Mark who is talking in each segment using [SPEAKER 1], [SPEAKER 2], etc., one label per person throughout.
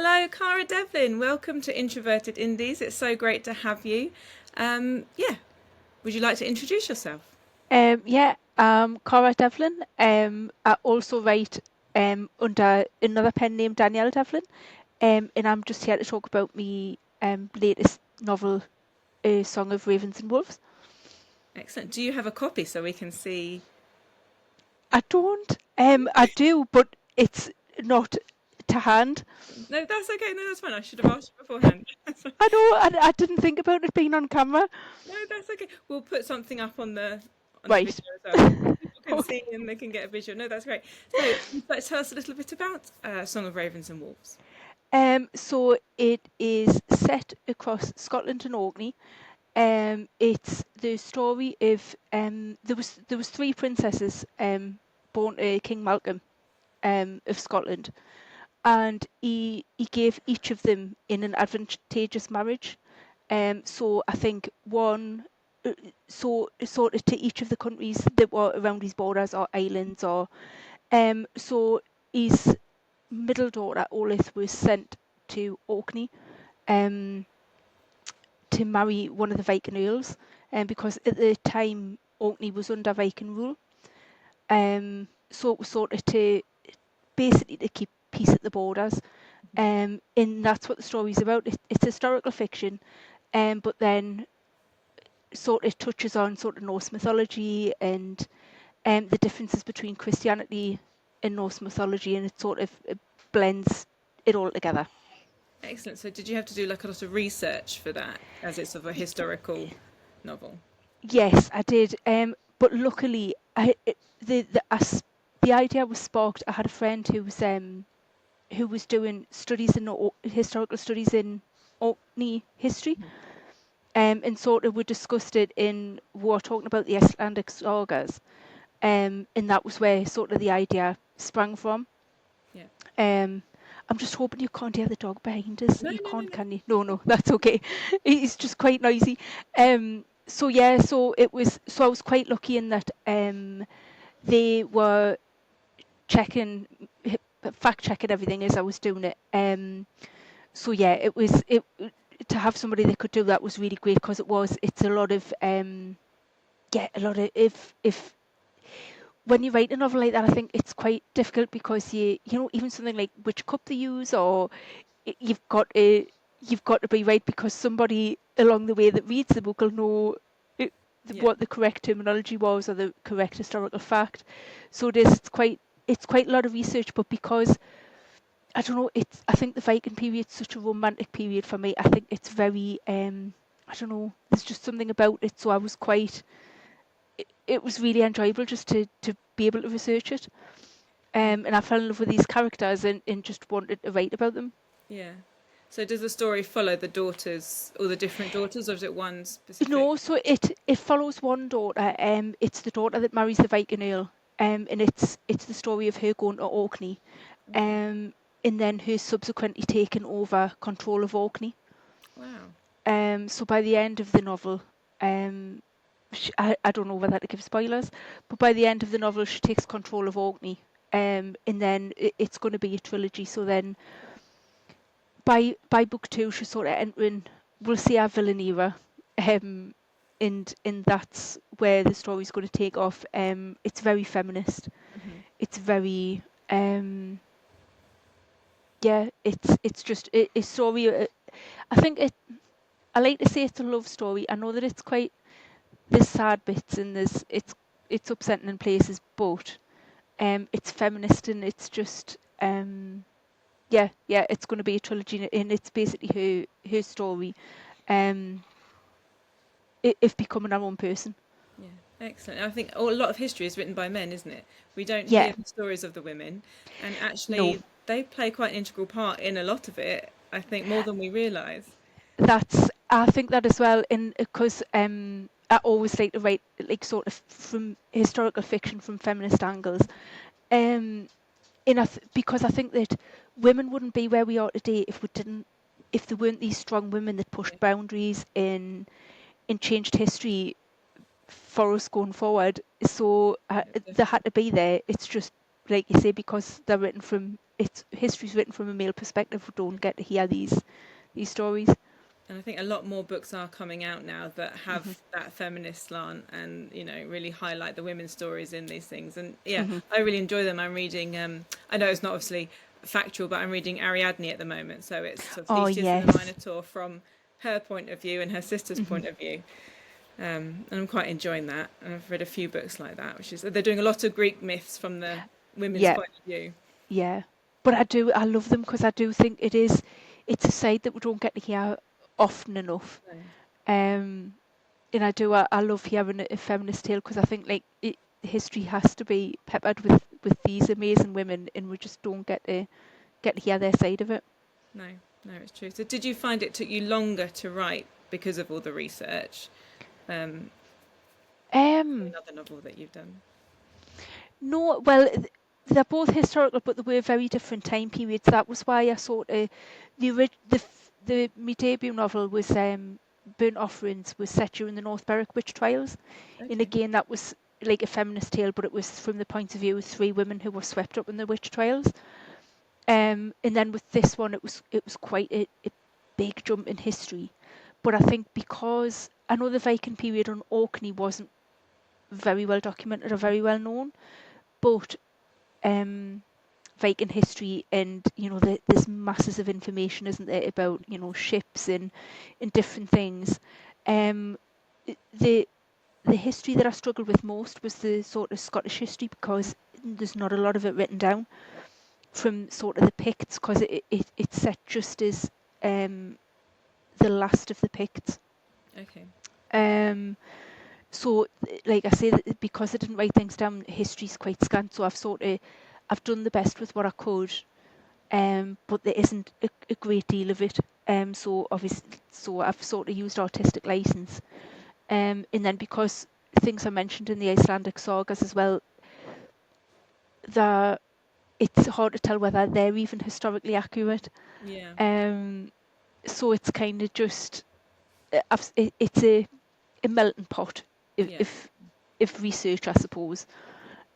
[SPEAKER 1] Hello, Cara Devlin. Welcome to Introverted Indies. It's so great to have you. Yeah, would you like to introduce yourself?
[SPEAKER 2] Cara Devlin. I also write under another pen name, Danielle Devlin, and I'm just here to talk about my latest novel, A Song of Ravens and Wolves.
[SPEAKER 1] Excellent. Do you have a copy so we can see?
[SPEAKER 2] I don't. I do, but it's not to hand.
[SPEAKER 1] No, that's okay. No, that's fine. I should have asked you beforehand.
[SPEAKER 2] I know. I didn't think about it being on camera.
[SPEAKER 1] No, that's okay. We'll put something up on the video
[SPEAKER 2] Right.
[SPEAKER 1] as well, so people can see and they can get a visual. No, that's great. So, would you like to tell us a little bit about Song of Ravens and Wolves?
[SPEAKER 2] So it is set across Scotland and Orkney. It's the story of there was three princesses born to King Malcolm of Scotland, and he gave each of them in an advantageous marriage. So I think so sort of to each of the countries that were around his borders or islands or so his middle daughter Olith was sent to Orkney um, to marry one of the Viking earls, because at the time Orkney was under Viking rule. So it was sort of to basically to keep peace at the borders. And that's what the story's about. It's historical fiction, but then sort of touches on sort of Norse mythology and the differences between Christianity and Norse mythology, and it blends it all together.
[SPEAKER 1] Excellent. So, did you have to do like a lot of research for that, as it's sort of a historical novel?
[SPEAKER 2] Yes, I did. But luckily, the idea was sparked. I had a friend who was doing studies in historical studies in Orkney history, and sort of we discussed it in we were talking about the Icelandic sagas, and that was where sort of the idea sprang from.
[SPEAKER 1] Yeah.
[SPEAKER 2] Um, I'm just hoping you can't hear the dog behind us.
[SPEAKER 1] No,
[SPEAKER 2] You
[SPEAKER 1] no, no,
[SPEAKER 2] can't,
[SPEAKER 1] no.
[SPEAKER 2] can you? No, no, that's okay. He's just quite noisy. So yeah, so I was quite lucky in that they were checking, fact checking everything as I was doing it. So yeah, it to have somebody that could do that was really great because it's a lot of a lot of if when you write a novel like that, I think it's quite difficult because even something like which cup they use, or you've got to be right because somebody along the way that reads the book will know it,
[SPEAKER 1] Yeah.
[SPEAKER 2] what the correct terminology was or the correct historical fact. So it's quite a lot of research, but because I don't know, I think the Viking period's such a romantic period for me. I think it's very I don't know, there's just something about it. So it was really enjoyable just to be able to research it.
[SPEAKER 1] Yeah.
[SPEAKER 2] And I fell in love with these characters and just wanted to write about them.
[SPEAKER 1] Yeah. So does the story follow the daughters, or the different daughters, or is it one specific?
[SPEAKER 2] No, so it follows one daughter. It's the daughter that marries the Viking Earl. And it's the story of her going to Orkney,
[SPEAKER 1] Okay.
[SPEAKER 2] um, and then her subsequently taking over control of Orkney.
[SPEAKER 1] Wow.
[SPEAKER 2] So by the end of the novel, um, I don't know whether to give spoilers, but by the end of the novel, she takes control of Orkney. And then it's going to be a trilogy. So then by book two, she's sort of entering, we'll see our villain era, um, and that's where the story's going to take off. It's very feminist.
[SPEAKER 1] Hmm.
[SPEAKER 2] It's very yeah. It's just a story. I think it. I like to say it's a love story. I know that it's quite there's sad bits and it's upsetting in places, but it's feminist and it's just yeah, it's going to be a trilogy, and it's basically her story, um, if becoming our own person.
[SPEAKER 1] Yeah. Excellent. I think a lot of history is written by men, isn't it? We don't hear
[SPEAKER 2] Yeah,
[SPEAKER 1] the stories of the women, and
[SPEAKER 2] no,
[SPEAKER 1] actually, they play quite an integral part in a lot of it. I think more than we realise.
[SPEAKER 2] I think that as well, in because I always like to write like sort of from historical fiction from feminist angles, um, because I think that women wouldn't be where we are today if there weren't these strong women that
[SPEAKER 1] Yeah.
[SPEAKER 2] pushed boundaries and changed history for us going forward. So
[SPEAKER 1] Yeah.
[SPEAKER 2] they
[SPEAKER 1] Definitely.
[SPEAKER 2] had to be there. It's just like you say because they're written from it's history's written from a male perspective, we don't get to hear these stories.
[SPEAKER 1] And I think a lot more books are coming out now that have that feminist slant and, really highlight the women's stories in these things. And yeah, I really enjoy them. I'm reading, I know it's not obviously factual, but I'm reading Ariadne at the moment. So it's sort of
[SPEAKER 2] Oh
[SPEAKER 1] Theseus and the
[SPEAKER 2] yes.
[SPEAKER 1] Minotaur from her point of view and her sister's point of view. And I'm quite enjoying that. And I've read a few books like that, which is, they're doing a lot of Greek myths from the women's
[SPEAKER 2] Yeah,
[SPEAKER 1] point of view.
[SPEAKER 2] yeah. But I love them because I do think it's a side that we don't get to hear often enough.
[SPEAKER 1] So,
[SPEAKER 2] Um, and I love hearing a feminist tale because I think like history has to be peppered with these amazing women, and we just don't get to hear their side of it.
[SPEAKER 1] no, no, it's true. So did you find it took you longer to write because of all the research?
[SPEAKER 2] Um,
[SPEAKER 1] Another novel that you've done.
[SPEAKER 2] no, well, they're both historical, but they were very different time periods. That was why I sort of the my debut novel was Burnt Offerings was set during the North Berwick witch trials, and
[SPEAKER 1] Okay.
[SPEAKER 2] again that was like a feminist tale, but it was from the point of view of three women who were swept up in the witch trials. And then with this one, it was quite a big jump in history, but I think because I know the Viking period on Orkney wasn't very well documented or very well known, but Viking history and there's masses of information, isn't there, about ships and different things. Um, the the history that I struggled with most was the sort of Scottish history because there's not a lot of it written down from sort of the Picts because it's set just as the last of the Picts.
[SPEAKER 1] Okay.
[SPEAKER 2] Um, so, like I say, because I didn't write things down, history's quite scant. So I've done the best with what I could, but there isn't a great deal of it. So I've sort of used artistic license, and then because things are mentioned in the Icelandic sagas as well, that it's hard to tell whether they're even historically accurate.
[SPEAKER 1] Yeah.
[SPEAKER 2] So it's kind of just it's a melting pot
[SPEAKER 1] Yeah.
[SPEAKER 2] if research, I suppose.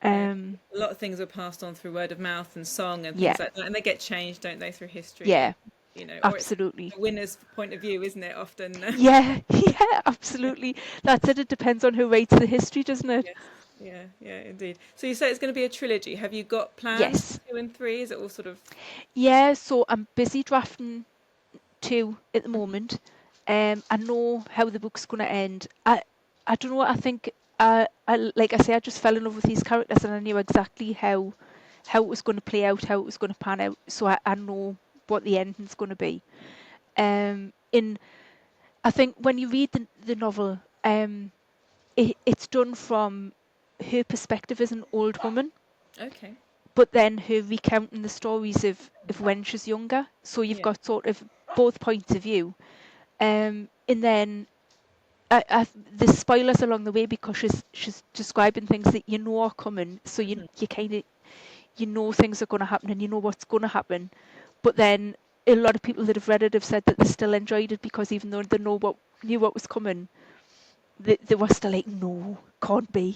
[SPEAKER 1] No.
[SPEAKER 2] Um,
[SPEAKER 1] A lot of things are passed on through word of mouth and song and
[SPEAKER 2] yeah,
[SPEAKER 1] things like that, and they get changed, don't they, through history and
[SPEAKER 2] yeah,
[SPEAKER 1] or it's
[SPEAKER 2] absolutely.
[SPEAKER 1] the winner's point of view, isn't it? Often.
[SPEAKER 2] Yeah, yeah,
[SPEAKER 1] Yeah.
[SPEAKER 2] absolutely. That's it. It depends on who writes the history, doesn't it?
[SPEAKER 1] Yes. Yeah. Yeah. Indeed. So you say it's going to be a trilogy. Have you got plans
[SPEAKER 2] Yes.
[SPEAKER 1] for 2 and 3? Is it all sort of?
[SPEAKER 2] Yeah, so I'm busy drafting two at the moment. I know how the book's going to end. I don't know what I think. Like I say, I just fell in love with these characters, and I knew exactly how it was going to play out, how it was going to pan out. So I know what the ending's going to be. In I think when you read the novel, it's done from her perspective as an old woman,
[SPEAKER 1] Okay.
[SPEAKER 2] but then her recounting the stories of when she's younger. So you've
[SPEAKER 1] Yeah.
[SPEAKER 2] got sort of both points of view. And then there's spoilers along the way because she's describing things that you know are coming. So you kind of things are going to happen and you know what's going to happen. But then a lot of people that have read it have said that they still enjoyed it because even though they knew what was coming, they were still like, no, can't be.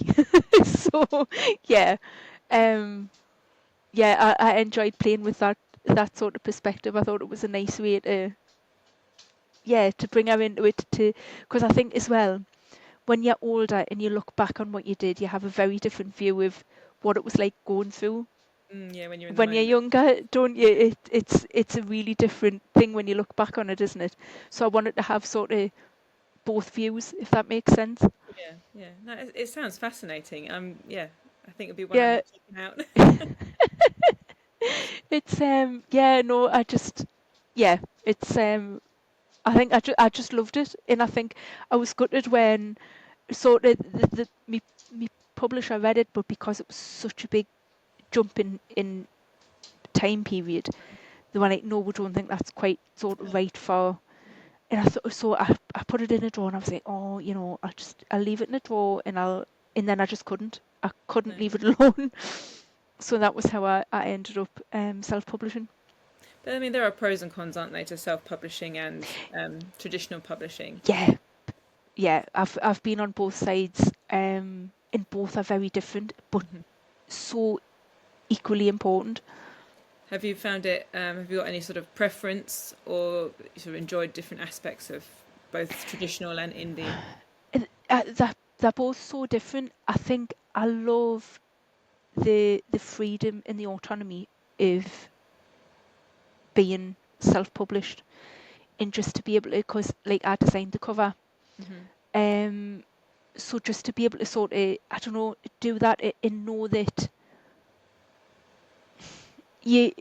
[SPEAKER 2] So yeah, um, yeah, I enjoyed playing with that sort of perspective. I thought it was a nice way to bring her into it because I think as well when you're older and you look back on what you did, you have a very different view of what it was like going through.
[SPEAKER 1] Yeah. When you're in the
[SPEAKER 2] When you're
[SPEAKER 1] moment.
[SPEAKER 2] younger, don't you? It's a really different thing when you look back on it, isn't it? So I wanted to have sort of both views, if that makes sense.
[SPEAKER 1] Yeah. Yeah. No, it sounds fascinating. Yeah. I think it'd be one I'm
[SPEAKER 2] Yeah,
[SPEAKER 1] checking out.
[SPEAKER 2] it's yeah, no, I just yeah, it's I think I just loved it, and I think I was gutted when sort of me publisher read it, but because it was such a big jump in time period, they were like, no, we don't think that's quite sort of right for. And I thought so. I put it in a drawer, and I was like, oh, I'll leave it in a drawer, and then I just couldn't. I couldn't
[SPEAKER 1] No.
[SPEAKER 2] leave it alone. So that was how I ended up self-publishing.
[SPEAKER 1] But I mean, there are pros and cons, aren't they, to self-publishing and traditional publishing?
[SPEAKER 2] Yeah, yeah. I've been on both sides, and both are very different, but so equally important.
[SPEAKER 1] Have you found it? Have you got any sort of preference, or sort of enjoyed different aspects of both traditional and indie?
[SPEAKER 2] They're both so different. I think I love the freedom and the autonomy of being self-published, and just to be able to, because like I designed the cover, um, so just to be able to sort of, I don't know, do that and know that you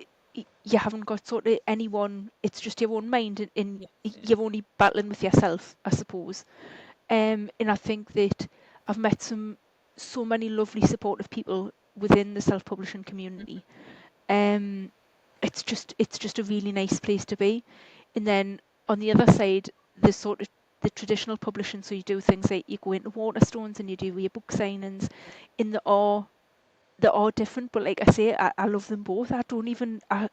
[SPEAKER 2] you haven't got sort of anyone. It's just your own mind, and
[SPEAKER 1] Yes, yeah.
[SPEAKER 2] you're only battling with yourself, I suppose. And I think that I've met so many lovely supportive people within the self-publishing community. It's just a really nice place to be. And then on the other side, there's sort of the traditional publishing. So you do things like you go into Waterstones and you do your book signings, and they are different. But like I say, I love them both. I don't even I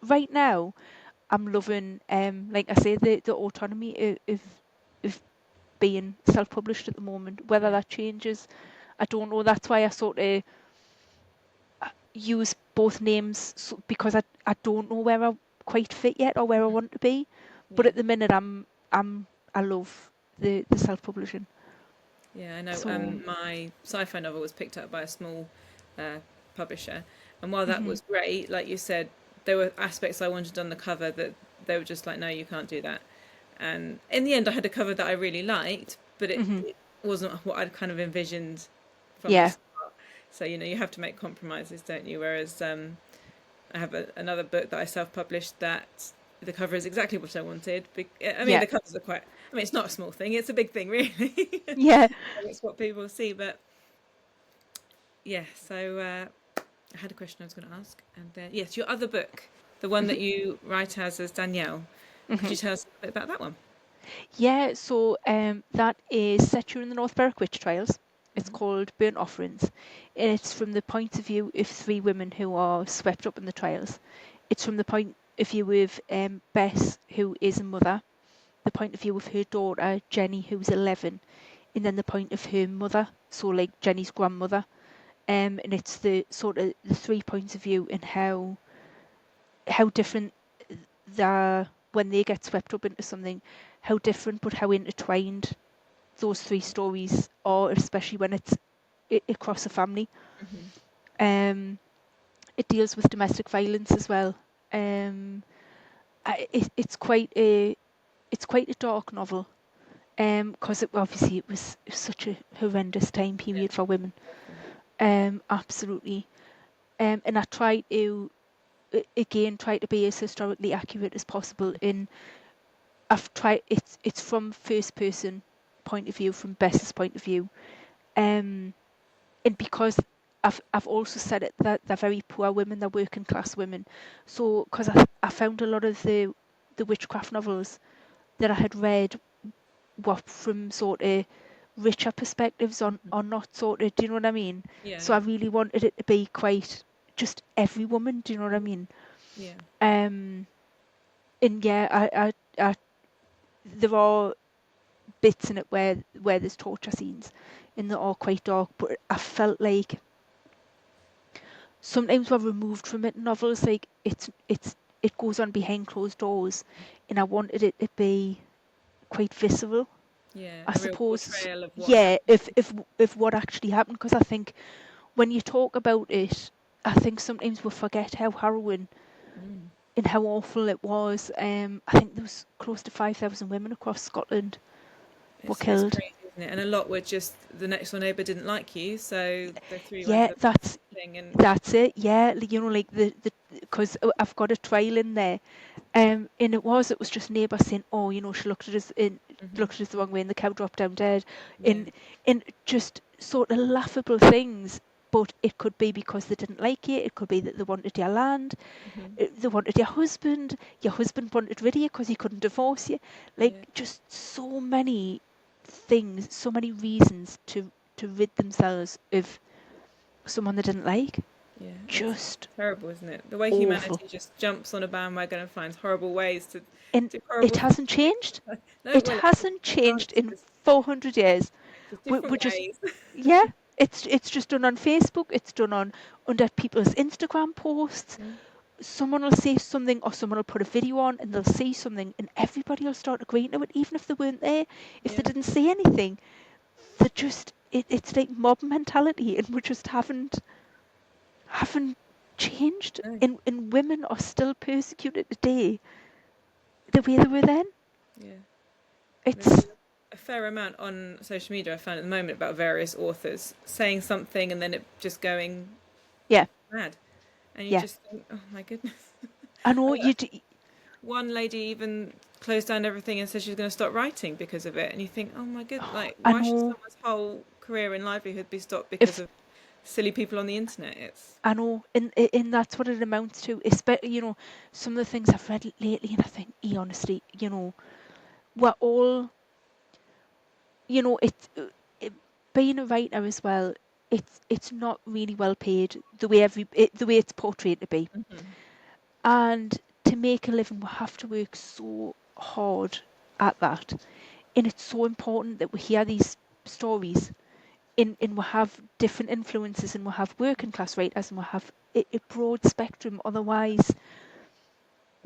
[SPEAKER 2] right now I'm loving like I say, the autonomy of being self-published at the moment. Whether
[SPEAKER 1] Yeah.
[SPEAKER 2] that changes, I don't know. That's why I sort of use both names, because I don't know where I quite fit yet or where I want to be. But
[SPEAKER 1] Yeah.
[SPEAKER 2] at the minute, I love the self-publishing.
[SPEAKER 1] Yeah, I know.
[SPEAKER 2] So
[SPEAKER 1] My sci-fi novel was picked up by a small uh, publisher, and while that
[SPEAKER 2] hmm
[SPEAKER 1] was great, like you said, there were aspects I wanted on the cover that they were just like, "No, you can't do that." And in the end, I had a cover that I really liked, but
[SPEAKER 2] hmm
[SPEAKER 1] it wasn't what I'd kind of envisioned from the
[SPEAKER 2] yeah,
[SPEAKER 1] start. So you have to make compromises, don't you? Whereas I have another book that I self-published that the cover is exactly what I wanted. I mean,
[SPEAKER 2] yeah,
[SPEAKER 1] the covers are quite. I mean, it's not a small thing; it's a big thing, really.
[SPEAKER 2] yeah.
[SPEAKER 1] It's what people see, but yeah. So I had a question I was going to ask, and then yes, your other book, the one that you write as Danielle. Could
[SPEAKER 2] hmm
[SPEAKER 1] you tell us a bit about that one?
[SPEAKER 2] Yeah, so that is set during the North Berwick witch trials. It's
[SPEAKER 1] Hmm.
[SPEAKER 2] called Burnt Offerings, and it's from the point of view of three women who are swept up in the trials. It's from the point of view of Bess, who is a mother, the point of view of her daughter, Jenny, who's 11, and then the point of her mother, so like Jenny's grandmother. And it's the sort of the 3 points of view, and how different they're when they get swept up into something, how different but how intertwined those three stories are, especially when it's across a family.
[SPEAKER 1] Hmm.
[SPEAKER 2] Um, it deals with domestic violence as well. It's quite a dark novel, because obviously it was such a horrendous time
[SPEAKER 1] Yeah.
[SPEAKER 2] period for women.
[SPEAKER 1] Awful.
[SPEAKER 2] Absolutely. And I try to again try to be as historically accurate as possible. In I've tried it's from first person point of view, from Bess's point of view, um, and because I've also said it that they're very poor women, they're working class women. So because I found a lot of the witchcraft novels that I had read were from sort of richer perspectives on not sort of, do you know what I mean?
[SPEAKER 1] Yeah,
[SPEAKER 2] So I
[SPEAKER 1] yeah,
[SPEAKER 2] really wanted it to be quite just every woman, do you know what I mean?
[SPEAKER 1] yeah,
[SPEAKER 2] Um, and yeah, I there are bits in it where there's torture scenes, and they're all quite dark. But I felt like sometimes we're removed from it in novels. Like it goes on behind closed doors, and I wanted it to be quite visceral,
[SPEAKER 1] yeah.
[SPEAKER 2] I
[SPEAKER 1] A real
[SPEAKER 2] suppose.
[SPEAKER 1] portrayal of what
[SPEAKER 2] Yeah,
[SPEAKER 1] happened.
[SPEAKER 2] if what actually happened, because I think when you talk about it, I think sometimes we forget how harrowing
[SPEAKER 1] Mm.
[SPEAKER 2] and how awful it was. I think there was close to 5,000 women across Scotland were
[SPEAKER 1] It's
[SPEAKER 2] killed.
[SPEAKER 1] crazy, isn't it? And a lot were just the next door neighbour didn't like you, so they threw you
[SPEAKER 2] Yeah,
[SPEAKER 1] under the thing. And
[SPEAKER 2] that's it. Yeah, like the because I've got a trial in there, and it was just neighbour saying, oh, she
[SPEAKER 1] hmm,
[SPEAKER 2] looked at us the wrong way, and the cow dropped down dead,
[SPEAKER 1] yeah,
[SPEAKER 2] and just sort of laughable things. But it could be because they didn't like you. It could be that they wanted your land.
[SPEAKER 1] hmm,
[SPEAKER 2] They wanted your husband. Your husband wanted rid of you because he couldn't divorce you. Like,
[SPEAKER 1] yeah,
[SPEAKER 2] just so many things, so many reasons to rid themselves of someone they didn't like.
[SPEAKER 1] yeah. It's
[SPEAKER 2] Just
[SPEAKER 1] terrible, isn't it? The way
[SPEAKER 2] awful.
[SPEAKER 1] humanity just jumps on a bandwagon and finds horrible ways to
[SPEAKER 2] And
[SPEAKER 1] do horrible
[SPEAKER 2] it
[SPEAKER 1] things.
[SPEAKER 2] hasn't changed.
[SPEAKER 1] No,
[SPEAKER 2] It
[SPEAKER 1] well,
[SPEAKER 2] hasn't
[SPEAKER 1] it can't.
[SPEAKER 2] changed in 400 years.
[SPEAKER 1] Just
[SPEAKER 2] We're
[SPEAKER 1] different
[SPEAKER 2] just,
[SPEAKER 1] ways.
[SPEAKER 2] yeah, it's just done on Facebook. It's done under people's Instagram posts. someone will say something, or someone will put a video on and they'll say something, and everybody will start agreeing to it, even if they weren't there. If they
[SPEAKER 1] Yeah.
[SPEAKER 2] didn't say anything, they just, it's like mob mentality, and we just haven't changed.
[SPEAKER 1] No.
[SPEAKER 2] And women are still persecuted today the way they were then.
[SPEAKER 1] Yeah. There's
[SPEAKER 2] It's,
[SPEAKER 1] a fair amount on social media I found at the moment about various authors saying something and then it just going
[SPEAKER 2] yeah,
[SPEAKER 1] mad. And you
[SPEAKER 2] yeah.
[SPEAKER 1] just think, oh my goodness.
[SPEAKER 2] I know
[SPEAKER 1] Uh,
[SPEAKER 2] you do.
[SPEAKER 1] One lady even closed down everything and said she's going to stop writing because of it. And you think, oh my goodness, like,
[SPEAKER 2] I
[SPEAKER 1] why should
[SPEAKER 2] know.
[SPEAKER 1] someone's whole career and livelihood be stopped because
[SPEAKER 2] If
[SPEAKER 1] of silly people on the internet? It's,
[SPEAKER 2] I know, and that's what it amounts to. Especially, some of the things I've read lately, and I think, honestly, we're all, it, being a writer as well. It's not really well paid the way the way it's portrayed to be,
[SPEAKER 1] mm-hmm.
[SPEAKER 2] and to make a living, we have to work so hard at that, and it's so important that we hear these stories, and we have different influences, and we have working class writers, and we have a broad spectrum. Otherwise,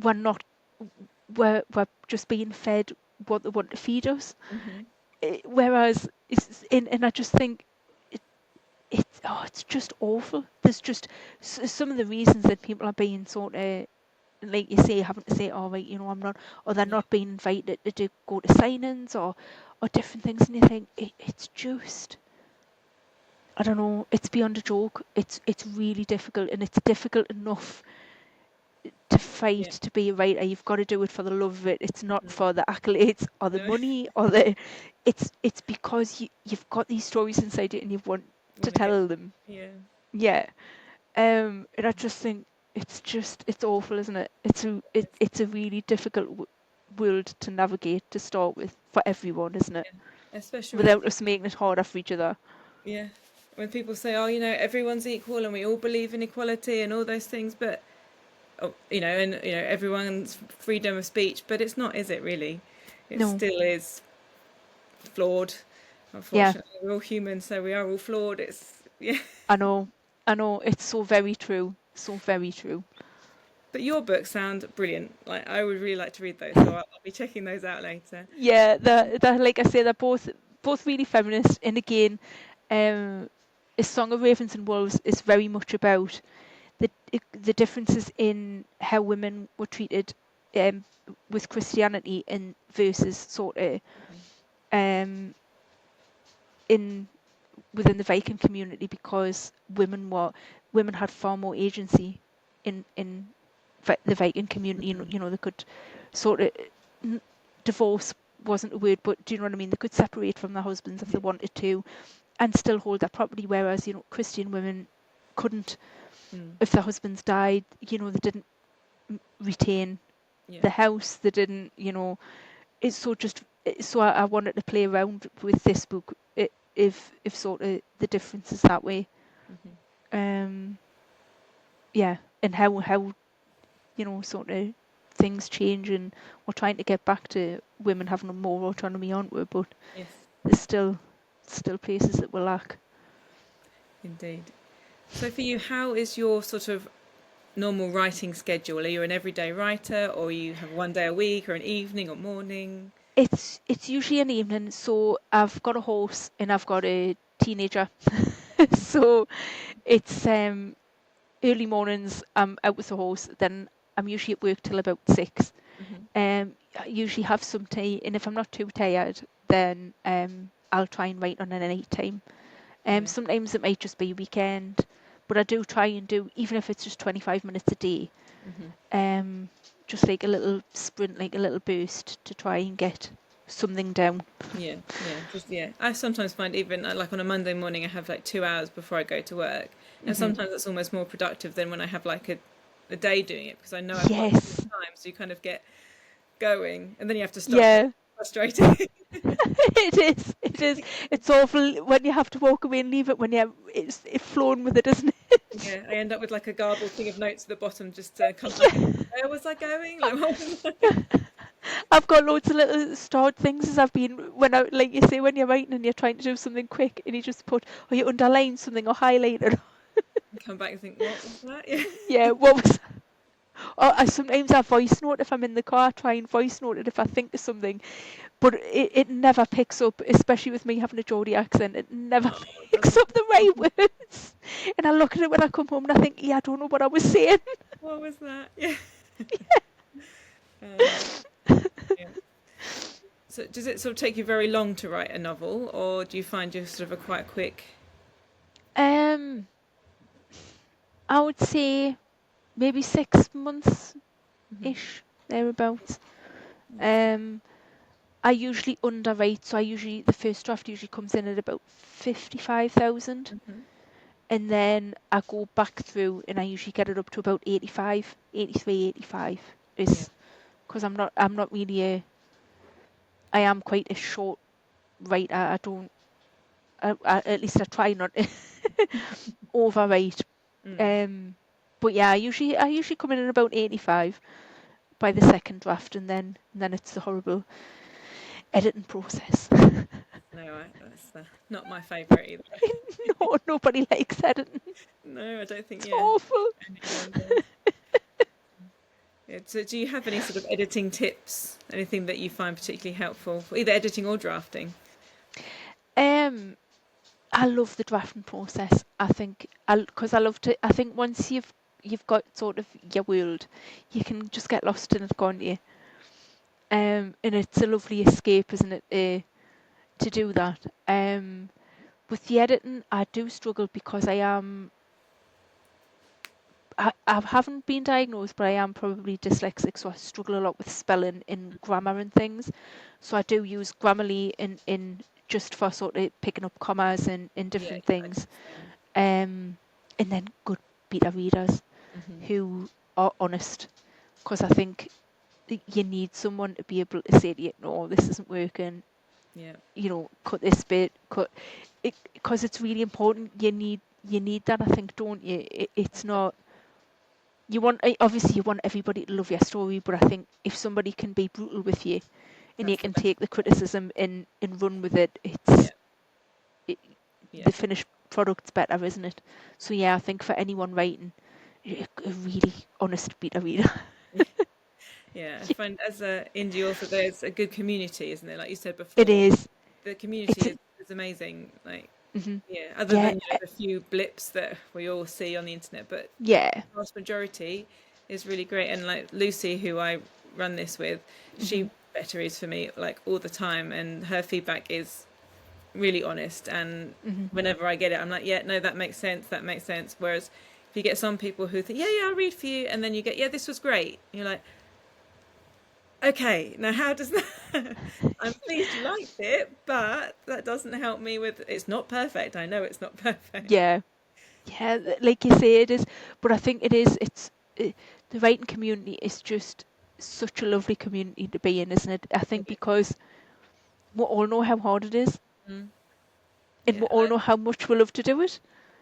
[SPEAKER 2] we're not we're just being fed what they want to feed us.
[SPEAKER 1] Mm-hmm.
[SPEAKER 2] Whereas, and I just think it's just awful. There's just some of the reasons that people are being sort of, like you say, having to say, "Oh, right, I'm not," or they're
[SPEAKER 1] Yeah.
[SPEAKER 2] not being invited to go to signings, or different things, and you think it's just, I don't know, it's beyond a joke. It's really difficult, and it's difficult enough to fight
[SPEAKER 1] Yeah.
[SPEAKER 2] to be a writer. You've got to do it for the love of it. It's not
[SPEAKER 1] Mm-hmm.
[SPEAKER 2] for the accolades or the
[SPEAKER 1] No.
[SPEAKER 2] money or the. It's because you've got these stories inside you and you want to
[SPEAKER 1] Want to get,
[SPEAKER 2] tell them.
[SPEAKER 1] yeah.
[SPEAKER 2] Yeah. And I just think it's awful, isn't it? It's a really difficult world to navigate to start with for everyone, isn't it?
[SPEAKER 1] Yeah. Especially when
[SPEAKER 2] Without
[SPEAKER 1] people,
[SPEAKER 2] us making it harder for each other.
[SPEAKER 1] yeah, when people say, oh, everyone's equal and we all believe in equality and all those things, but oh, and everyone's freedom of speech, but it's not, is it really? It
[SPEAKER 2] No.
[SPEAKER 1] still is flawed.
[SPEAKER 2] Yeah.
[SPEAKER 1] Unfortunately, we're all human, so we are all flawed. It's, yeah.
[SPEAKER 2] I know. I know. It's so very true. So very true.
[SPEAKER 1] But your books sound brilliant. Like I would really like to read those, so I'll be checking those out later.
[SPEAKER 2] Yeah, they're like I say, they're both really feminist. And again, A Song of Ravens and Wolves is very much about the differences in how women were treated, um, with Christianity and versus sort of, um, in within the Viking community, because women had far more agency in the Viking community. They could sort of, divorce wasn't a word, but do you know what I mean? They could separate from their husbands if
[SPEAKER 1] Yeah.
[SPEAKER 2] they wanted to, and still hold their property. Whereas Christian women couldn't.
[SPEAKER 1] Mm.
[SPEAKER 2] If their husbands died, they didn't retain
[SPEAKER 1] Yeah.
[SPEAKER 2] the house. They didn't. It's so just. So I wanted to play around with this book. If sort of the differences that way.
[SPEAKER 1] Mm-hmm.
[SPEAKER 2] Um. Yeah, and how sort of things change, and we're trying to get back to women having more autonomy, aren't we? But
[SPEAKER 1] Yes,
[SPEAKER 2] there's still places that we lack.
[SPEAKER 1] indeed. So for you, how is your sort of normal writing schedule? Are you an everyday writer, or you have one day a week, or an evening or morning?
[SPEAKER 2] It's usually an evening. So I've got a horse and I've got a teenager. So it's early mornings. I'm out with the horse. Then I'm usually at work till about 6.
[SPEAKER 1] Mm-hmm.
[SPEAKER 2] I usually have some tea, and if I'm not too tired, then I'll try and write on an night time.
[SPEAKER 1] Yeah.
[SPEAKER 2] Sometimes it might just be a weekend, but I do try and do, even if it's just 25 minutes a day,
[SPEAKER 1] Mm-hmm.
[SPEAKER 2] um, just like a little sprint, like a little burst to try and get something down.
[SPEAKER 1] Yeah, yeah, just yeah. I sometimes find even like on a Monday morning, I have like 2 hours before I go to work, and
[SPEAKER 2] Hmm.
[SPEAKER 1] sometimes it's almost more productive than when I have like a day doing it because I know I've got
[SPEAKER 2] Yes.
[SPEAKER 1] time, so you kind of get going, and then you have to stop. And
[SPEAKER 2] Yeah.
[SPEAKER 1] it's frustrating.
[SPEAKER 2] It is. It is. It's awful when you have to walk away and leave it, when it's flown with it, isn't it?
[SPEAKER 1] Yeah, I end up with like a garbled thing of notes at the bottom just to come back and where was I going? Like, what was I?
[SPEAKER 2] I've got loads of little stored things as I've been, when I, like you say, when you're writing and you're trying to do something quick, and you just put, or you underline something or highlight it.
[SPEAKER 1] Come back and think, what was that? Yeah.
[SPEAKER 2] Yeah, what was that? Or sometimes I voice note if I'm in the car. I try and voice note it if I think of something, but it never picks up. Especially with me having a Geordie accent, it never
[SPEAKER 1] Oh,
[SPEAKER 2] picks
[SPEAKER 1] doesn't.
[SPEAKER 2] up the right words. And I look at it when I come home and I think, yeah, I don't know what I was saying.
[SPEAKER 1] What was that? Yeah. Yeah. So does it sort of take you very long to write a novel, or do you find you're sort of a quite quick?
[SPEAKER 2] Um, I would say maybe 6 months
[SPEAKER 1] Mhm.
[SPEAKER 2] ish thereabouts.
[SPEAKER 1] That's
[SPEAKER 2] Um, I usually underwrite, so the first draft usually comes in at about 55,000,
[SPEAKER 1] mhm.
[SPEAKER 2] and then I go back through and I usually get it up to about 85, 83, 85.
[SPEAKER 1] Yeah.
[SPEAKER 2] Is because I'm not really I am quite a short writer. I don't, at least I try not to overwrite.
[SPEAKER 1] Mm.
[SPEAKER 2] But yeah, I usually come in at about 85 by the second draft, and then it's the horrible editing process.
[SPEAKER 1] No, that's not my favourite either.
[SPEAKER 2] No, nobody likes editing.
[SPEAKER 1] No, I don't think.
[SPEAKER 2] It's
[SPEAKER 1] Yeah,
[SPEAKER 2] awful.
[SPEAKER 1] anyone does. Yeah. So, do you have any sort of editing tips? Anything that you find particularly helpful for either editing or drafting?
[SPEAKER 2] Um, I love the drafting process. I think because I love to. I think once you've got sort of your world, you can just get lost in it, can't you? And it's a lovely escape, isn't it, to do that. With the editing, I do struggle because I haven't been diagnosed, but I am probably dyslexic, so I struggle a lot with spelling and grammar and things. So I do use Grammarly in just for sort of picking up commas and
[SPEAKER 1] Yeah,
[SPEAKER 2] different
[SPEAKER 1] exactly
[SPEAKER 2] things.
[SPEAKER 1] the same.
[SPEAKER 2] And then good beta readers
[SPEAKER 1] Hmm.
[SPEAKER 2] who are honest, because I think you need someone to be able to say to you, no, this isn't working.
[SPEAKER 1] Yeah,
[SPEAKER 2] Cut this bit, cut it, because it's really important. You need that, I think, don't you? It's not. You want obviously you want everybody to love your story, but I think if somebody can be brutal with you and you
[SPEAKER 1] that's the
[SPEAKER 2] can
[SPEAKER 1] best.
[SPEAKER 2] take the criticism and run with it,
[SPEAKER 1] Yeah,
[SPEAKER 2] it,
[SPEAKER 1] yeah,
[SPEAKER 2] the finished product's better, isn't it? So yeah, I think for anyone writing, a really honest beta reader.
[SPEAKER 1] yeah. I find as a indie author, there's a good community, isn't there? Like you said
[SPEAKER 2] It
[SPEAKER 1] before,
[SPEAKER 2] is.
[SPEAKER 1] the community
[SPEAKER 2] It's
[SPEAKER 1] is amazing. Like,
[SPEAKER 2] hmm
[SPEAKER 1] yeah, other
[SPEAKER 2] yeah,
[SPEAKER 1] than the few blips that we all see on the internet, but
[SPEAKER 2] yeah.
[SPEAKER 1] the vast majority is really great. And like Lucy, who I run this with,
[SPEAKER 2] hmm
[SPEAKER 1] she batteries for me like all the time, and her feedback is really honest. And
[SPEAKER 2] hmm
[SPEAKER 1] whenever I get it, I'm like, yeah, no, that makes sense. That makes sense. Whereas if you get some people who think, yeah, I'll read for you, and then you get, yeah, this was great. And you're like, okay, now how does that? I'm pleased you liked it, but that doesn't help me with. It's not perfect. I know it's not perfect.
[SPEAKER 2] Yeah, yeah. Like you say, it is. But I think it is. The writing community is just such a lovely community to be in, isn't it? I think
[SPEAKER 1] Yeah,
[SPEAKER 2] because we all know how hard it is,
[SPEAKER 1] mm,
[SPEAKER 2] and
[SPEAKER 1] yeah,
[SPEAKER 2] we all know how much we love to do it,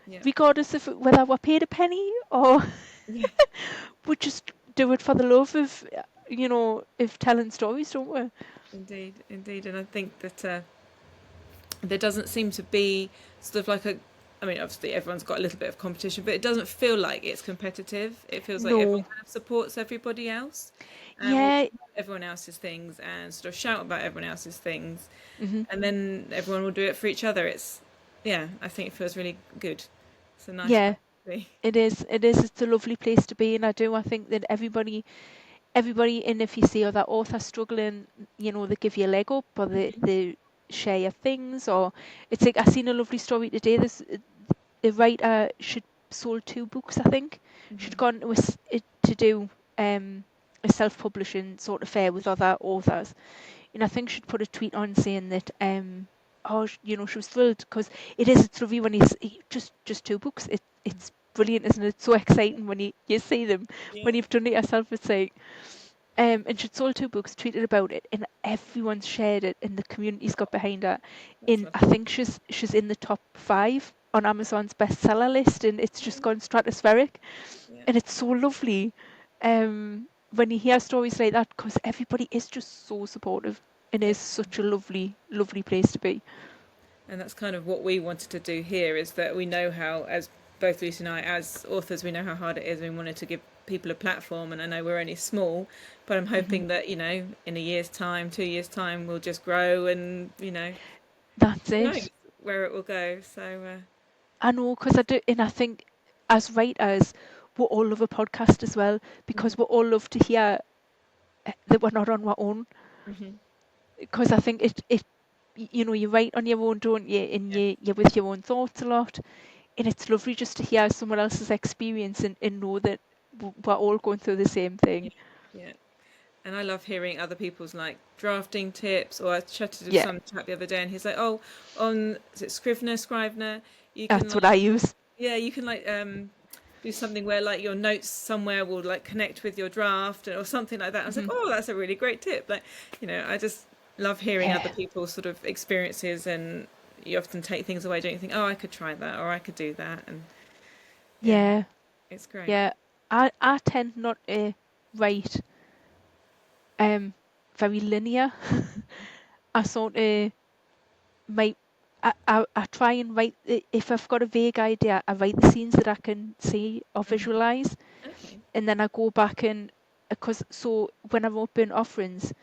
[SPEAKER 1] yeah,
[SPEAKER 2] regardless of whether we're paid a penny or
[SPEAKER 1] yeah.
[SPEAKER 2] we just do it for the love of telling stories, don't we?
[SPEAKER 1] Indeed, indeed, and I think that there doesn't seem to be sort of like a. I mean, obviously everyone's got a little bit of competition, but it doesn't feel like it's competitive. It feels like everyone
[SPEAKER 2] No.
[SPEAKER 1] kind of supports everybody else, and will
[SPEAKER 2] Yeah.
[SPEAKER 1] promote everyone else's things and sort of shout about everyone else's things,
[SPEAKER 2] hmm
[SPEAKER 1] and then everyone will do it for each other. It's yeah, I think it feels really good. It's a nice
[SPEAKER 2] Yeah.
[SPEAKER 1] place to be.
[SPEAKER 2] It is. It is. It's a lovely place to be, and I think that everybody, and if you see other authors struggling, they give you a leg up, or they share your things, or it's like I seen a lovely story today. This the writer should sold 2 books, I think. She'd
[SPEAKER 1] Hmm.
[SPEAKER 2] gone to do a self-publishing sort of fair with other authors, and I think she'd put a tweet on saying that she was thrilled because it's lovely when just 2 books. It's brilliant, isn't it? It's so exciting when you see them when
[SPEAKER 1] Yeah,
[SPEAKER 2] you've done it yourself. It's like and she'd sold 2 books, tweeted about it, and everyone's shared it, and the community's got behind her.
[SPEAKER 1] that's
[SPEAKER 2] And I
[SPEAKER 1] lovely.
[SPEAKER 2] think she's in the top 5 on Amazon's bestseller list, and it's just gone stratospheric.
[SPEAKER 1] Yeah,
[SPEAKER 2] And it's so lovely when you hear stories like that, because everybody is just so supportive, and
[SPEAKER 1] yeah.
[SPEAKER 2] it's such a lovely, lovely place to be.
[SPEAKER 1] And that's kind of what we wanted to do here is that we know how, as both Lucy and I, as authors, we know how hard it is. We wanted to give people a platform, and I know we're only small, but I'm hoping that, you know, in a year's time, 2 years time, we'll just grow, and, you know,
[SPEAKER 2] That's
[SPEAKER 1] who knows
[SPEAKER 2] it.
[SPEAKER 1] where it will go. So
[SPEAKER 2] I know, because I do, and I think as writers, we all love a podcast as well, because we all love to hear that we're not on our own.
[SPEAKER 1] mhm.
[SPEAKER 2] Because I think you know, you write on your own, don't you? And
[SPEAKER 1] Yeah,
[SPEAKER 2] you're with your own thoughts a lot. And it's lovely just to hear someone else's experience and know that we're all going through the same
[SPEAKER 1] yeah,
[SPEAKER 2] thing.
[SPEAKER 1] yeah. And I love hearing other people's like drafting tips. Or I chatted with
[SPEAKER 2] Yeah,
[SPEAKER 1] some chap the other day, and he's like, "Oh, on is it Scrivener, you can
[SPEAKER 2] that's
[SPEAKER 1] like,
[SPEAKER 2] what I use.
[SPEAKER 1] yeah, you can like do something where like your notes somewhere will like connect with your draft or something like that." I was like, "Oh, that's a really great tip." Like, you know, I just love hearing other
[SPEAKER 2] Yeah,
[SPEAKER 1] people's sort of experiences, and you often take things away, don't you think, "Oh, I could try that, or I could do that," and yeah,
[SPEAKER 2] yeah,
[SPEAKER 1] it's great.
[SPEAKER 2] yeah. I tend not to write um very linear. I sort of might I try and write if I've got a vague idea, I write the scenes that I can see or
[SPEAKER 1] Hmm.
[SPEAKER 2] visualize,
[SPEAKER 1] Okay.
[SPEAKER 2] and then I go back and because so when I wrote Burnt Offerings,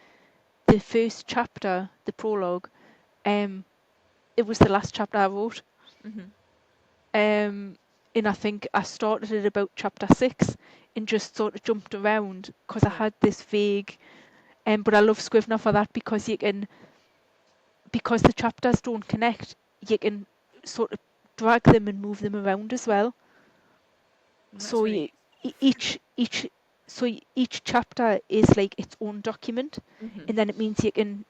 [SPEAKER 2] the first chapter, the prologue, um, it was the last chapter I wrote.
[SPEAKER 1] Hmm.
[SPEAKER 2] Um, and I think I started at about chapter 6 and just sort of jumped around because I
[SPEAKER 1] Yeah.
[SPEAKER 2] had this vague. But I love Scrivener for that because you can, because the chapters don't connect, you can sort of drag them and move them around as well.
[SPEAKER 1] That's
[SPEAKER 2] So
[SPEAKER 1] really
[SPEAKER 2] you, each each chapter is like its own document,
[SPEAKER 1] useful. Hmm.
[SPEAKER 2] and then it means you can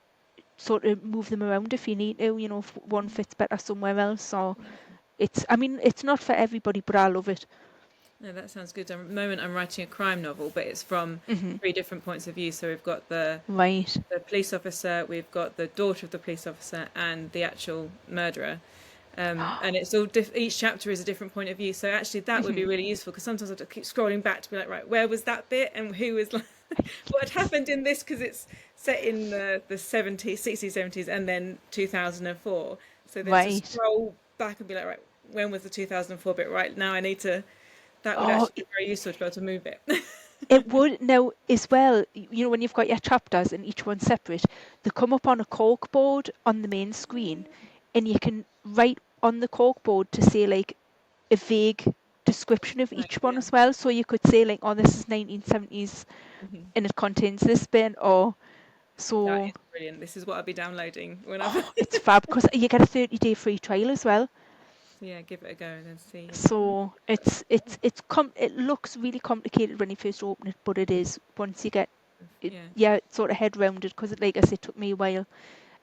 [SPEAKER 2] sort of move them around if you need to. You know, if one fits better somewhere else. Or it's, I mean, it's not for everybody, but I love it.
[SPEAKER 1] No, that sounds good. At the moment, I'm writing a crime novel, but it's from
[SPEAKER 2] Hmm.
[SPEAKER 1] three different points of view. So we've got
[SPEAKER 2] Right.
[SPEAKER 1] the police officer, we've got the daughter of the police officer, and the actual murderer. And it's all each chapter is a different point of view. So actually, that would be really useful, because sometimes I have to keep scrolling back to be like, right, where was that bit, and who was like, what had happened in this, because it's set in the 70s, 60s, 70s, and then 2004. So then to
[SPEAKER 2] Right.
[SPEAKER 1] scroll back and be like, right, when was the 2004 bit? Right now, I need to. That would
[SPEAKER 2] Oh,
[SPEAKER 1] actually be very useful to be able to move it.
[SPEAKER 2] it would now as well. You know, when you've got your chapters and each one separate, they come up on a cork board on the main screen, and you can write on the cork board to say like a vague description of
[SPEAKER 1] Right,
[SPEAKER 2] each one
[SPEAKER 1] yeah.
[SPEAKER 2] as well. So you could say like, "Oh, this is 1970s,
[SPEAKER 1] Hmm.
[SPEAKER 2] and it contains this bit," or
[SPEAKER 1] That
[SPEAKER 2] so.
[SPEAKER 1] is brilliant. This is what I'll be downloading whenever.
[SPEAKER 2] Oh, it's fab because you get a 30-day free trial as well.
[SPEAKER 1] Yeah, give it a go and then see. Yeah.
[SPEAKER 2] So it looks really complicated when you first open it, but it is once you get it,
[SPEAKER 1] Yeah,
[SPEAKER 2] yeah, it's sort of head rounded because it, like I said, it took me a while.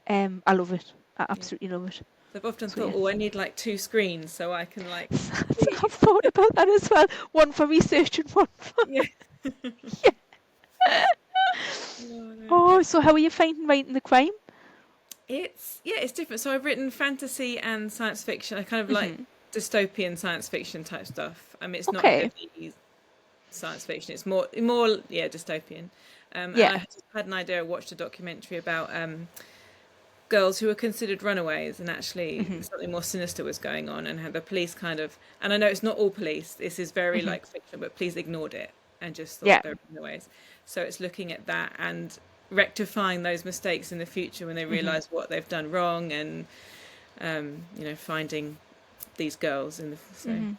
[SPEAKER 2] I love it. I
[SPEAKER 1] yeah.
[SPEAKER 2] absolutely love it.
[SPEAKER 1] So I've often
[SPEAKER 2] So
[SPEAKER 1] thought,
[SPEAKER 2] yeah,
[SPEAKER 1] oh, I need like two screens so I can like
[SPEAKER 2] so
[SPEAKER 1] see.
[SPEAKER 2] I've thought about that as well. One for research and one for
[SPEAKER 1] Yeah.
[SPEAKER 2] yeah.
[SPEAKER 1] Oh, no,
[SPEAKER 2] Oh,
[SPEAKER 1] but
[SPEAKER 2] so how are you finding writing the crime?
[SPEAKER 1] it's different. So I've written fantasy and science fiction. I kind of like
[SPEAKER 2] Hmm.
[SPEAKER 1] dystopian science fiction type stuff. I mean, it's not
[SPEAKER 2] Okay.
[SPEAKER 1] heavy science fiction. It's more yeah, dystopian. And I
[SPEAKER 2] Yeah.
[SPEAKER 1] just had an idea. I watched a documentary about girls who were considered runaways, and actually
[SPEAKER 2] Hmm.
[SPEAKER 1] something more sinister was going on, and how the police kind of, and I know it's not all police, this is very
[SPEAKER 2] Hmm.
[SPEAKER 1] like fiction, but police ignored it and just thought
[SPEAKER 2] Yeah.
[SPEAKER 1] they were runaways. So it's looking at that and rectifying those mistakes in the future when they
[SPEAKER 2] Hmm.
[SPEAKER 1] realize what they've done wrong, and you know, finding these girls in the so.
[SPEAKER 2] Hmm.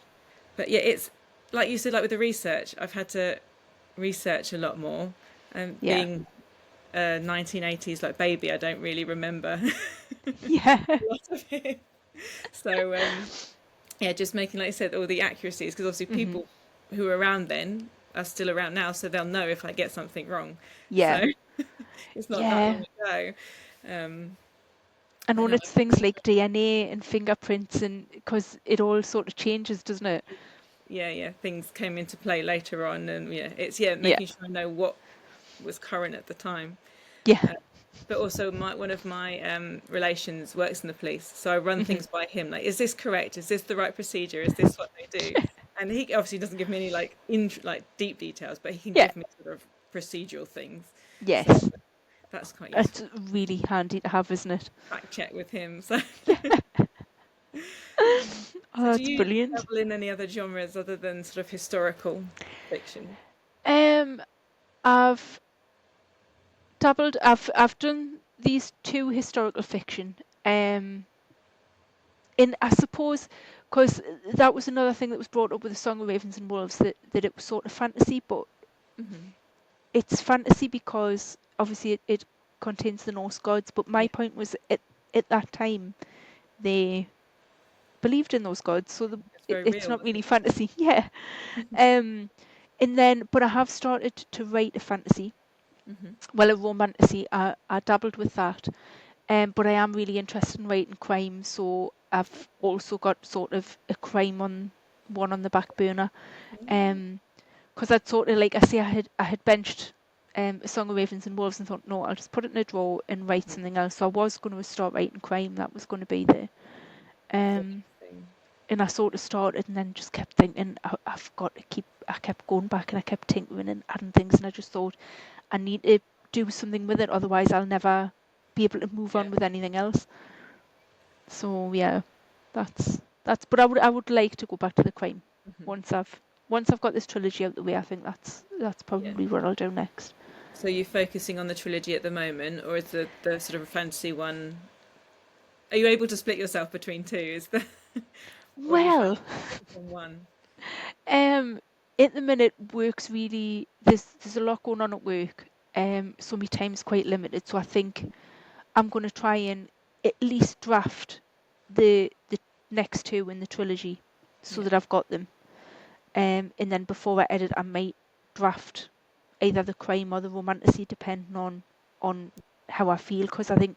[SPEAKER 1] But yeah, it's like you said, like with the research, I've had to research a lot more, and
[SPEAKER 2] Yeah.
[SPEAKER 1] being 1980s like baby, I don't really remember
[SPEAKER 2] Yeah.
[SPEAKER 1] a lot of it. So yeah, just making, like I said, all the accuracies, because obviously
[SPEAKER 2] Hmm.
[SPEAKER 1] people who were around then are still around now, so they'll know if I get something wrong.
[SPEAKER 2] Yeah.
[SPEAKER 1] So it's not that
[SPEAKER 2] Yeah.
[SPEAKER 1] long ago. Um,
[SPEAKER 2] And
[SPEAKER 1] but
[SPEAKER 2] when
[SPEAKER 1] no,
[SPEAKER 2] it's things like DNA and fingerprints, and because it all sort of changes, doesn't it?
[SPEAKER 1] yeah, yeah, things came into play later on, and yeah, it's yeah,
[SPEAKER 2] Yeah.
[SPEAKER 1] making sure I know what was current at the time.
[SPEAKER 2] Yeah.
[SPEAKER 1] Uh, but also, one of my relations works in the police, so I run
[SPEAKER 2] Hmm.
[SPEAKER 1] things by him. Like, is this correct? Is this the right procedure? Is this what they do? And he obviously doesn't give me any like like deep details, but he can
[SPEAKER 2] Yeah.
[SPEAKER 1] give me sort of procedural things. So
[SPEAKER 2] Yes.
[SPEAKER 1] that's quite
[SPEAKER 2] It's
[SPEAKER 1] useful.
[SPEAKER 2] really handy to have, isn't it?
[SPEAKER 1] Fact check with him. So,
[SPEAKER 2] Yeah. Oh,
[SPEAKER 1] so do
[SPEAKER 2] that's
[SPEAKER 1] you
[SPEAKER 2] brilliant.
[SPEAKER 1] dabble in any other genres other than sort of historical fiction?
[SPEAKER 2] I've dabbled. I've done these 2 historical fiction. In I suppose because that was another thing that was brought up with the Song of Ravens and Wolves, that it was sort of fantasy, but it's fantasy because obviously it contains the Norse gods. But my
[SPEAKER 1] Yeah,
[SPEAKER 2] point was at that time they believed in those gods, so
[SPEAKER 1] it's very
[SPEAKER 2] it's
[SPEAKER 1] real,
[SPEAKER 2] not
[SPEAKER 1] wasn't
[SPEAKER 2] really fantasy. Yeah. And then, but I have started to write a fantasy. Well, a romantasy. I dabbled with that. But I am really interested in writing crime, so I've also got sort of a crime one on the back burner. Because I'd sort of, like I say, I had benched A Song of Ravens and Wolves and thought, no, I'll just put it in a drawer and write something else. So I was going to start writing crime. That was going to be there.
[SPEAKER 1] That's
[SPEAKER 2] Um,
[SPEAKER 1] interesting.
[SPEAKER 2] and I sort of started and then just kept thinking, I've got to keep. I kept going back and I kept tinkering and adding things, and I just thought I need to do something with it, otherwise I'll never be able to move
[SPEAKER 1] Yeah.
[SPEAKER 2] on with anything else. So yeah, that's. But I would like to go back to the crime once I've got this trilogy out the way. I think that's
[SPEAKER 1] Yeah.
[SPEAKER 2] probably what I'll do next.
[SPEAKER 1] So you're focusing on the trilogy at the moment, or is the sort of fantasy one? Are you able to split yourself between two? Is the or have you found
[SPEAKER 2] Well,
[SPEAKER 1] focus on one?
[SPEAKER 2] um, at the minute work's really there's a lot going on at work. So my time's quite limited. So I think I'm going to try and at least draft the next 2 in the trilogy so
[SPEAKER 1] Yeah.
[SPEAKER 2] that I've got them. And then before I edit, I might draft either the crime or the romantasy, depending on how I feel. Because I think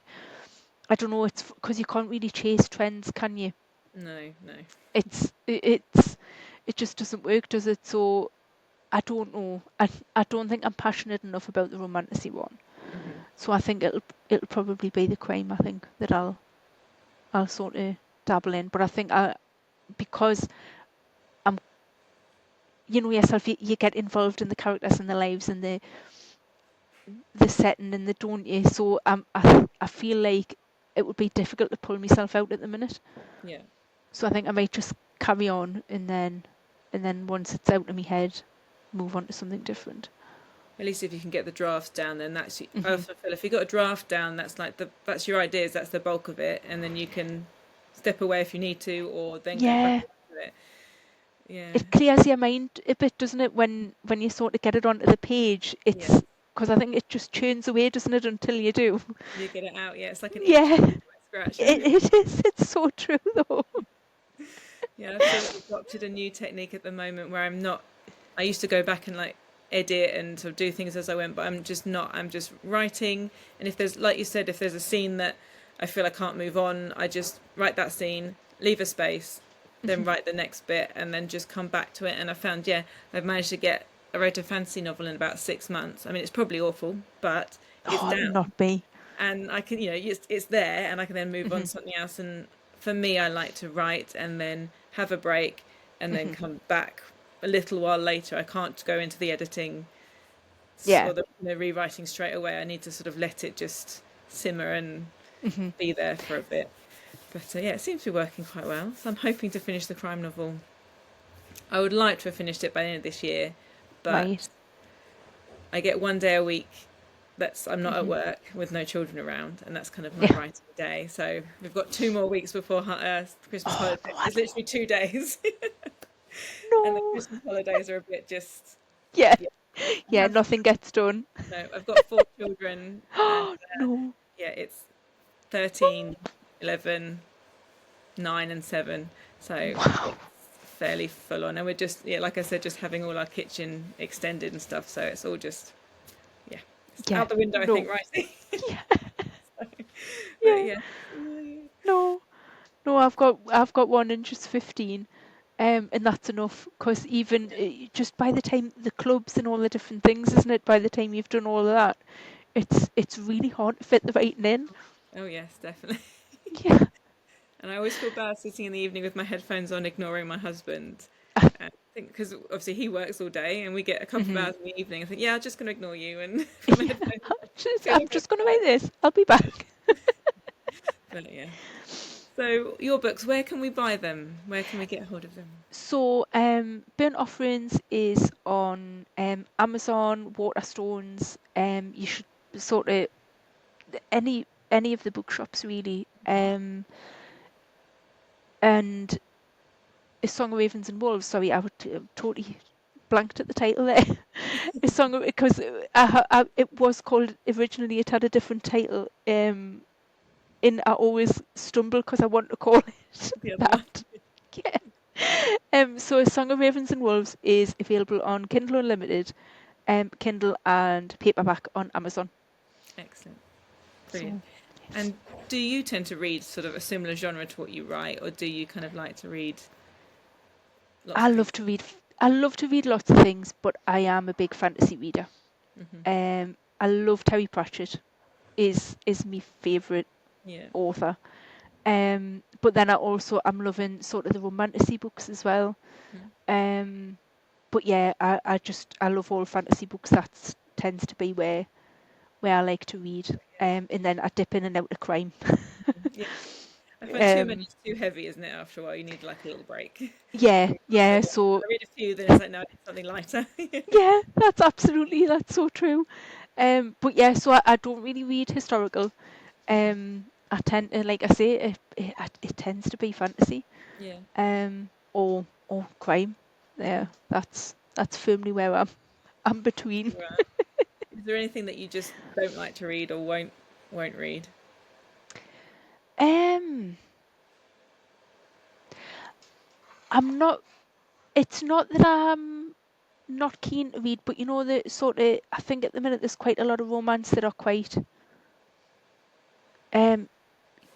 [SPEAKER 2] I don't know. It's because you can't really chase trends, can you?
[SPEAKER 1] No, no.
[SPEAKER 2] It just doesn't work, does it? So I don't know. I don't think I'm passionate enough about the romantasy one. So I think it'll probably be the crime. I think that I'll sort of dabble in. But I think because I'm, yourself, you get involved in the characters and the lives and the setting and the don't you. So I feel like it would be difficult to pull myself out at the minute.
[SPEAKER 1] Yeah.
[SPEAKER 2] So I think I might just carry on and then once it's out of my head, move on to something different.
[SPEAKER 1] At least if you can get the drafts down, then that's. I
[SPEAKER 2] Hmm.
[SPEAKER 1] often feel if you got a draft down, that's like that's your ideas. That's the bulk of it, and then you can step away if you need to, or then go back
[SPEAKER 2] Yeah,
[SPEAKER 1] into it. Yeah.
[SPEAKER 2] it clears your mind a bit, doesn't it? When you sort of get it onto the page,
[SPEAKER 1] Yeah.
[SPEAKER 2] it's because I think it just churns away, doesn't it, until you do.
[SPEAKER 1] You get it out. Yeah. It's like an itch
[SPEAKER 2] Yeah,
[SPEAKER 1] you scratch.
[SPEAKER 2] it is. It's so true, though.
[SPEAKER 1] Yeah, I've sort of adopted a new technique at the moment where I'm not. I used to go back and like edit and sort of do things as I went, but I'm just not. I'm just writing, and if there's, like you said, if there's a scene that I feel I can't move on, I just write that scene, leave a space, then write the next bit, and then just come back to it. And I found, yeah, I've managed to get. I wrote a fantasy novel in about 6 months. I mean, it's probably awful, but it's
[SPEAKER 2] Oh,
[SPEAKER 1] down,
[SPEAKER 2] not me.
[SPEAKER 1] and I can, it's there, and I can then move on
[SPEAKER 2] Hmm.
[SPEAKER 1] to something else. And for me, I like to write and then have a break, and then
[SPEAKER 2] Hmm.
[SPEAKER 1] come back a little while later. I can't go into the editing
[SPEAKER 2] Yeah.
[SPEAKER 1] or the rewriting straight away. I need to sort of let it just simmer and
[SPEAKER 2] Hmm.
[SPEAKER 1] be there for a bit. But yeah, it seems to be working quite well. So I'm hoping to finish the crime novel. I would like to have finished it by the end of this year,
[SPEAKER 2] Right.
[SPEAKER 1] but I get one day a week that's I'm not at
[SPEAKER 2] Hmm.
[SPEAKER 1] work with no children around, and that's kind of my
[SPEAKER 2] Yeah.
[SPEAKER 1] writing day. So we've got 2 more weeks before Christmas
[SPEAKER 2] Oh,
[SPEAKER 1] holiday.
[SPEAKER 2] God.
[SPEAKER 1] It's literally 2 days, and the
[SPEAKER 2] No.
[SPEAKER 1] Christmas holidays are a bit just.
[SPEAKER 2] Yeah.
[SPEAKER 1] Yeah, I
[SPEAKER 2] Yeah.
[SPEAKER 1] have
[SPEAKER 2] Nothing gets done.
[SPEAKER 1] no. I've got 4 children, and
[SPEAKER 2] Oh no.
[SPEAKER 1] yeah, it's 13, 11, 9, and 7. So
[SPEAKER 2] Wow.
[SPEAKER 1] it's fairly full on, and we're just like I said, just having all our kitchen extended and stuff. So it's all just yeah, it's
[SPEAKER 2] Yeah.
[SPEAKER 1] out the window. I
[SPEAKER 2] No.
[SPEAKER 1] think, right?
[SPEAKER 2] Yeah.
[SPEAKER 1] But
[SPEAKER 2] Yeah.
[SPEAKER 1] yeah.
[SPEAKER 2] No. No. I've got one and she's 15. And that's enough because even just by the time the clubs and all the different things, isn't it? By the time you've done all of that, it's really hard to fit the writing in.
[SPEAKER 1] Oh yes, definitely.
[SPEAKER 2] Yeah.
[SPEAKER 1] And I always feel bad sitting in the evening with my headphones on, ignoring my husband. I think because obviously he works all day, and we get a couple of
[SPEAKER 2] Hmm.
[SPEAKER 1] hours in the evening. I think, yeah, I'm just going to ignore you and put my
[SPEAKER 2] Yeah.
[SPEAKER 1] headphones on.
[SPEAKER 2] I'm
[SPEAKER 1] Feel a bit
[SPEAKER 2] just going to
[SPEAKER 1] bad,
[SPEAKER 2] write this. I'll be back.
[SPEAKER 1] but yeah. So your books, where can we buy them? Where can we get hold of them?
[SPEAKER 2] So, Burnt Offerings is on Amazon, Waterstones. You should sort of any of the bookshops really. And A Song of Ravens and Wolves. Sorry, I would totally blanked at the title there. A Song of, because it was called originally. It had a different title. And I always stumble because I want to call it
[SPEAKER 1] The other one.
[SPEAKER 2] that. So A Song of Ravens and Wolves is available on Kindle Unlimited, Kindle and paperback on Amazon.
[SPEAKER 1] Excellent. Brilliant.
[SPEAKER 2] So, yes.
[SPEAKER 1] And do you tend to read sort of a similar genre to what you write, or do you kind of like to read lots
[SPEAKER 2] I
[SPEAKER 1] of
[SPEAKER 2] love
[SPEAKER 1] things?
[SPEAKER 2] to read. I love to read lots of things, but I am a big fantasy reader. I love Terry Pratchett. Is my favourite
[SPEAKER 1] Yeah.
[SPEAKER 2] author. But then I'm loving sort of the romantasy books as well. But yeah, I love all fantasy books. That tends to be where I like to read. And then I dip in and out of crime.
[SPEAKER 1] Yeah. I find too many is too heavy, isn't it? After a while, you need like a little break.
[SPEAKER 2] Yeah, yeah.
[SPEAKER 1] I
[SPEAKER 2] So
[SPEAKER 1] read a few, then it's like, no, I need something lighter.
[SPEAKER 2] yeah, that's so true. But yeah, so I don't really read historical. I tend to, like I say, it tends to be fantasy.
[SPEAKER 1] Yeah.
[SPEAKER 2] Or crime. Yeah, that's firmly where I'm between.
[SPEAKER 1] Right. Is there anything that you just don't like to read or won't read?
[SPEAKER 2] Um, I'm not. It's not that I'm not keen to read, but you know the sort of. I think at the minute there's quite a lot of romance that are quite um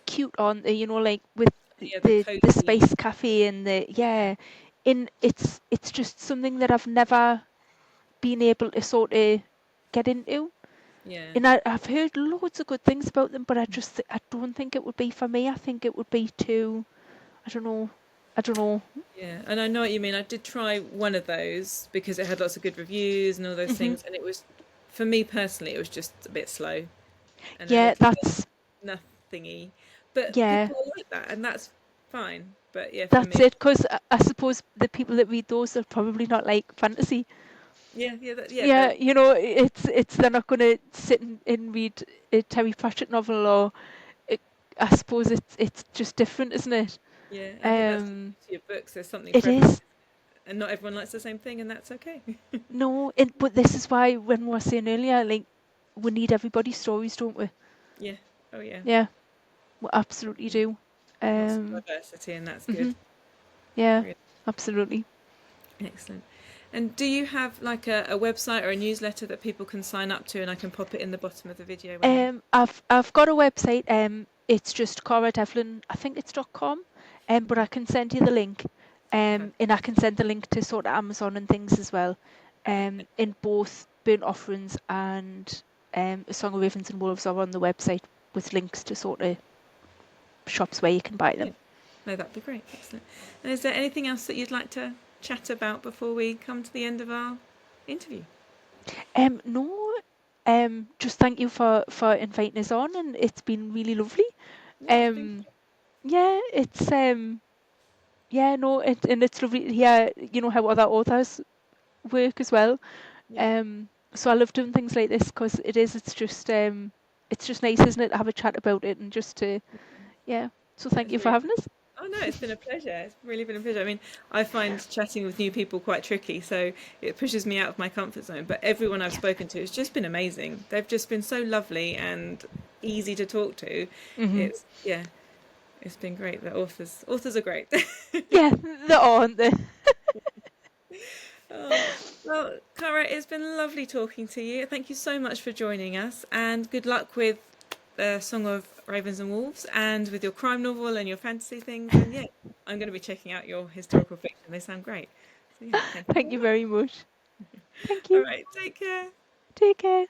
[SPEAKER 2] cute on the, like with
[SPEAKER 1] Yeah, the
[SPEAKER 2] the
[SPEAKER 1] cozy.
[SPEAKER 2] space cafe and the yeah. In it's just something that I've never been able to sort of get into.
[SPEAKER 1] Yeah.
[SPEAKER 2] And I've heard loads of good things about them, but I don't think it would be for me. I think it would be too. I don't know. I don't know.
[SPEAKER 1] Yeah, and I know what you mean. I did try one of those because it had lots of good reviews and all those things, and it was, for me personally, it was just a bit slow and a
[SPEAKER 2] Yeah,
[SPEAKER 1] little bit
[SPEAKER 2] that's
[SPEAKER 1] nothingy. But
[SPEAKER 2] yeah,
[SPEAKER 1] people like that, and that's fine. But yeah, for
[SPEAKER 2] that's
[SPEAKER 1] me,
[SPEAKER 2] it. Because I suppose the people that read those are probably not like fantasy.
[SPEAKER 1] yeah,
[SPEAKER 2] Yeah, it's they're not going to sit and read a Terry Pratchett novel, or it, I suppose it's just different, isn't it?
[SPEAKER 1] yeah. I think that's the
[SPEAKER 2] Um,
[SPEAKER 1] beauty of books. There's something
[SPEAKER 2] it
[SPEAKER 1] for everyone,
[SPEAKER 2] is.
[SPEAKER 1] and not everyone likes the same thing, and that's okay.
[SPEAKER 2] No, but this is why when we were saying earlier, like we need everybody's stories, don't we?
[SPEAKER 1] Yeah. Oh yeah.
[SPEAKER 2] Yeah, we absolutely do.
[SPEAKER 1] Lots of
[SPEAKER 2] Um,
[SPEAKER 1] diversity, and that's good.
[SPEAKER 2] mhm, yeah,
[SPEAKER 1] Really
[SPEAKER 2] absolutely.
[SPEAKER 1] excellent. And do you have like a website or a newsletter that people can sign up to, and I can pop it in the bottom of the video when?
[SPEAKER 2] I've got a website. It's just Cara Devlin. I think it's .com. But I can send you the link. And I can send the link to sort of Amazon and things as well. In both Burnt Offerings and A Song of Ravens and Wolves are on the website with links to sort of shops where you can buy
[SPEAKER 1] Yeah.
[SPEAKER 2] them.
[SPEAKER 1] No, that'd be great. Excellent. And is there anything else that you'd like to chat about before we come to the end of our interview?
[SPEAKER 2] No, just thank you for inviting us on, and it's been really lovely.
[SPEAKER 1] Yeah, it's been
[SPEAKER 2] Um, yeah, it's yeah, no, and it's lovely to hear, how other authors work as well.
[SPEAKER 1] yeah,
[SPEAKER 2] So I love doing things like this because it's just nice, isn't it, to have a chat about it and just to, yeah. So thank
[SPEAKER 1] it's
[SPEAKER 2] you for
[SPEAKER 1] really.
[SPEAKER 2] having us.
[SPEAKER 1] Oh no, it's been a pleasure. It's really been a pleasure. I mean, I find chatting with new people quite tricky, so it pushes me out of my comfort zone. But everyone I've
[SPEAKER 2] Yeah.
[SPEAKER 1] spoken to has just been amazing. They've just been so lovely and easy to talk to.
[SPEAKER 2] Hmm.
[SPEAKER 1] It's yeah, it's been great. The authors are great.
[SPEAKER 2] Yeah, they are, aren't they?
[SPEAKER 1] Oh, well, Cara, it's been lovely talking to you. Thank you so much for joining us, and good luck with the Song of Ravens and Wolves and with your crime novel and your fantasy things. And yeah, I'm going to be checking out your historical fiction. They sound great. So yeah, thank you
[SPEAKER 2] Thank
[SPEAKER 1] very
[SPEAKER 2] you
[SPEAKER 1] much.
[SPEAKER 2] very much. Thank
[SPEAKER 1] All
[SPEAKER 2] you.
[SPEAKER 1] right, take care.
[SPEAKER 2] Take care.